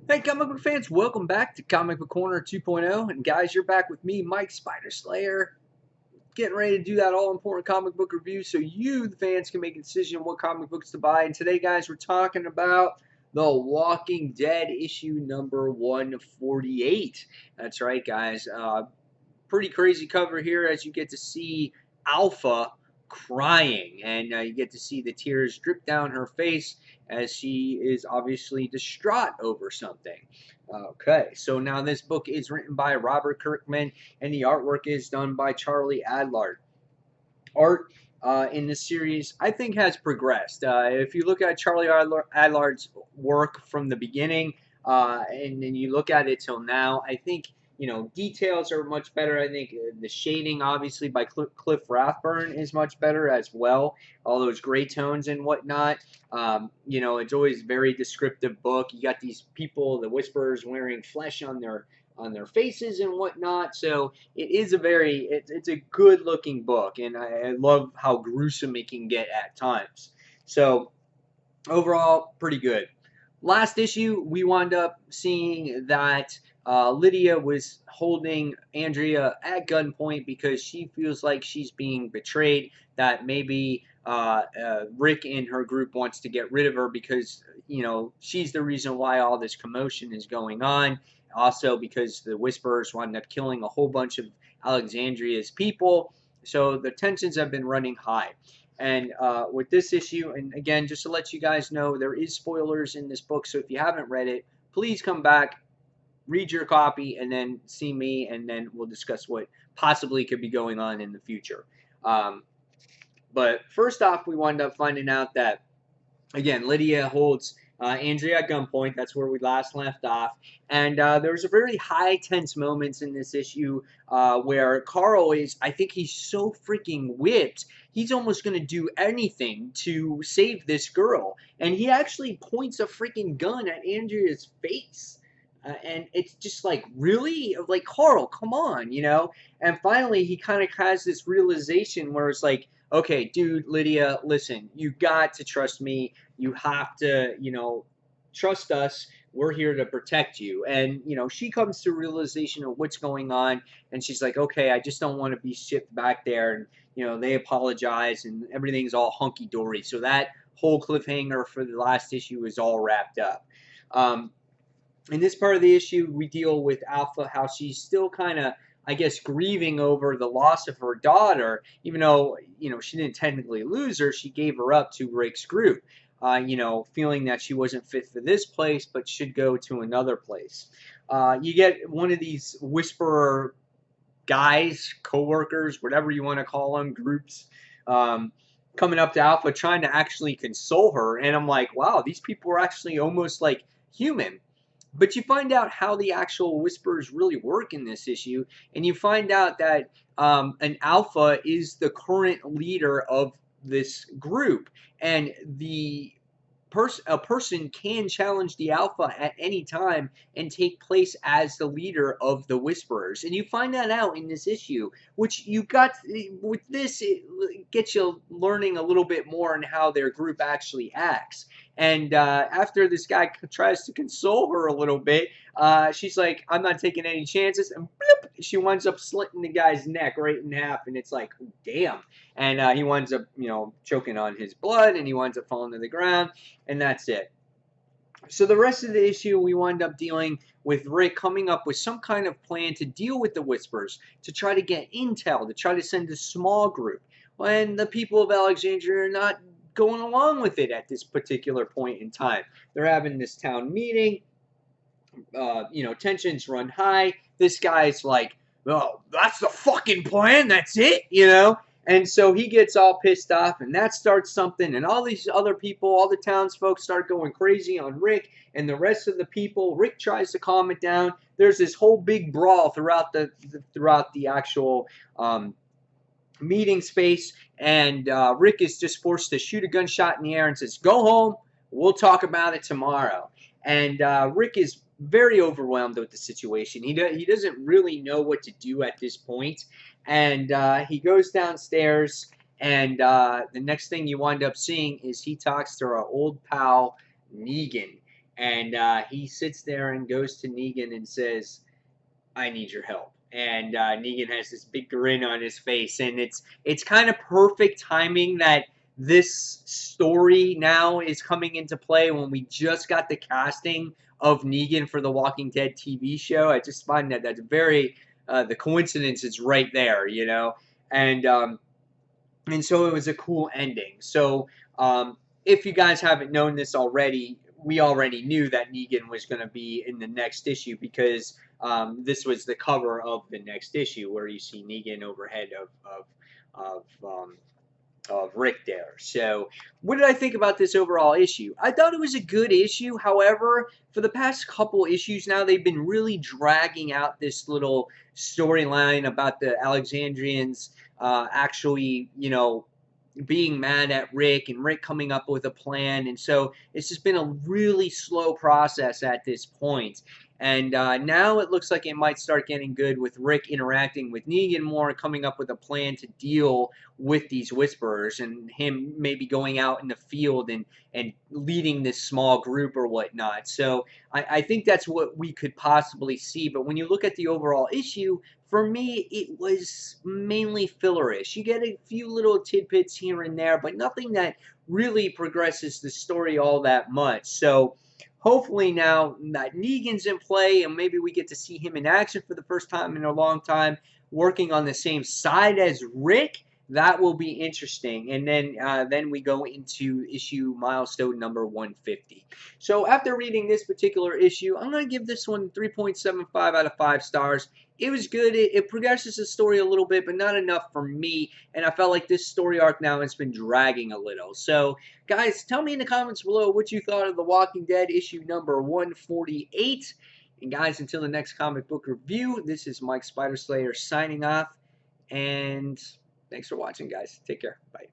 Hey, comic book fans, welcome back to Comic Book Corner 2.0. And guys, you're back with me, Mike Spider Slayer, getting ready to do that all important comic book review so you, the fans, can make a decision what comic books to buy. And today, guys, we're talking about The Walking Dead issue number 148. That's right, guys. Pretty crazy cover here as you get to see Alpha crying, and you get to see the tears drip down her face as she is obviously distraught over something. Okay, so now this book is written by Robert Kirkman, and the artwork is done by Charlie Adlard. Art in this series, I think, has progressed. If you look at Charlie Adlard's work from the beginning, and then you look at it till now, I think details are much better. I think the shading, obviously, by Cliff Rathburn is much better as well. All those gray tones and whatnot. It's always very descriptive book. You got these people, the Whisperers, wearing flesh on their faces and whatnot. So it is it's a good looking book, and I love how gruesome it can get at times. So overall, pretty good. Last issue, we wound up seeing that Lydia was holding Andrea at gunpoint because she feels like she's being betrayed. That maybe Rick and her group wants to get rid of her because she's the reason why all this commotion is going on. Also, because the Whisperers wound up killing a whole bunch of Alexandria's people, so the tensions have been running high. And with this issue, and again, just to let you guys know, there is spoilers in this book, so if you haven't read it, please come back, read your copy, and then see me, and then we'll discuss what possibly could be going on in the future. But first off, we wind up finding out that, again, Lydia holds Andrea at gunpoint. That's where we last left off. And there's a very high tense moments in this issue where Carl is, I think he's so freaking whipped, he's almost going to do anything to save this girl. And he actually points a freaking gun at Andrea's face. And it's just like, really? Like, Carl, come on. And finally, he kind of has this realization where it's like, okay, dude, Lydia, listen, you got to trust me. You have to, trust us. We're here to protect you. And, she comes to realization of what's going on. And she's like, okay, I just don't want to be shipped back there. And, they apologize and everything's all hunky dory. So that whole cliffhanger for the last issue is all wrapped up. In this part of the issue, we deal with Alpha, how she's still kind of, I guess, grieving over the loss of her daughter, even though, she didn't technically lose her, she gave her up to Rick's group, feeling that she wasn't fit for this place, but should go to another place. You get one of these Whisperer guys, co-workers, whatever you want to call them, groups, coming up to Alpha, trying to actually console her, and I'm like, wow, these people are actually almost like human. But you find out how the actual Whisperers really work in this issue, and you find out that an Alpha is the current leader of this group, and a person can challenge the Alpha at any time and take place as the leader of the Whisperers. And you find that out in this issue, which you got with this, it gets you learning a little bit more on how their group actually acts. And after this guy tries to console her a little bit, she's like, I'm not taking any chances. And bloop, she winds up slitting the guy's neck right in half. And it's like, damn. And he winds up, choking on his blood, and he winds up falling to the ground. And that's it. So the rest of the issue, we wind up dealing with Rick coming up with some kind of plan to deal with the Whispers, to try to get intel, to try to send a small group. When the people of Alexandria are not going along with it at this particular point in time. They're having this town meeting. Tensions run high. This guy's like, oh, that's the fucking plan. That's it. And so he gets all pissed off, and that starts something. And all these other people, all the townsfolk, start going crazy on Rick and the rest of the people. Rick tries to calm it down. There's this whole big brawl throughout the actual meeting space, and Rick is just forced to shoot a gunshot in the air and says, "Go home. We'll talk about it tomorrow." And Rick is very overwhelmed with the situation. He doesn't really know what to do at this point, and he goes downstairs. And the next thing you wind up seeing is he talks to our old pal Negan. and he sits there and goes to Negan and says, I need your help. And Negan has this big grin on his face, and it's kind of perfect timing that this story now is coming into play when we just got the casting of Negan for the Walking Dead TV show. I just find that that's very the coincidence is right there, you know, and and so it was a cool ending. So if you guys haven't known this already, we already knew that Negan was going to be in the next issue because this was the cover of the next issue where you see Negan overhead of Rick there. So, what did I think about this overall issue? I thought it was a good issue. However, for the past couple issues now, they've been really dragging out this little storyline about the Alexandrians actually, you know, being mad at Rick and Rick coming up with a plan. And so it's just been a really slow process at this point. And now it looks like it might start getting good with Rick interacting with Negan more, coming up with a plan to deal with these Whisperers, and him maybe going out in the field and leading this small group or whatnot. So I think that's what we could possibly see. But when you look at the overall issue, for me, it was mainly fillerish. You get a few little tidbits here and there, but nothing that really progresses the story all that much. So hopefully now that Negan's in play and maybe we get to see him in action for the first time in a long time, working on the same side as Rick, that will be interesting. And then we go into issue milestone number 150. So after reading this particular issue, I'm going to give this one 3.75 out of 5 stars. It was good. It progresses the story a little bit, but not enough for me. And I felt like this story arc now has been dragging a little. So, guys, tell me in the comments below what you thought of The Walking Dead issue number 148. And guys, until the next comic book review, this is Mike Spider Slayer signing off. And thanks for watching, guys. Take care. Bye.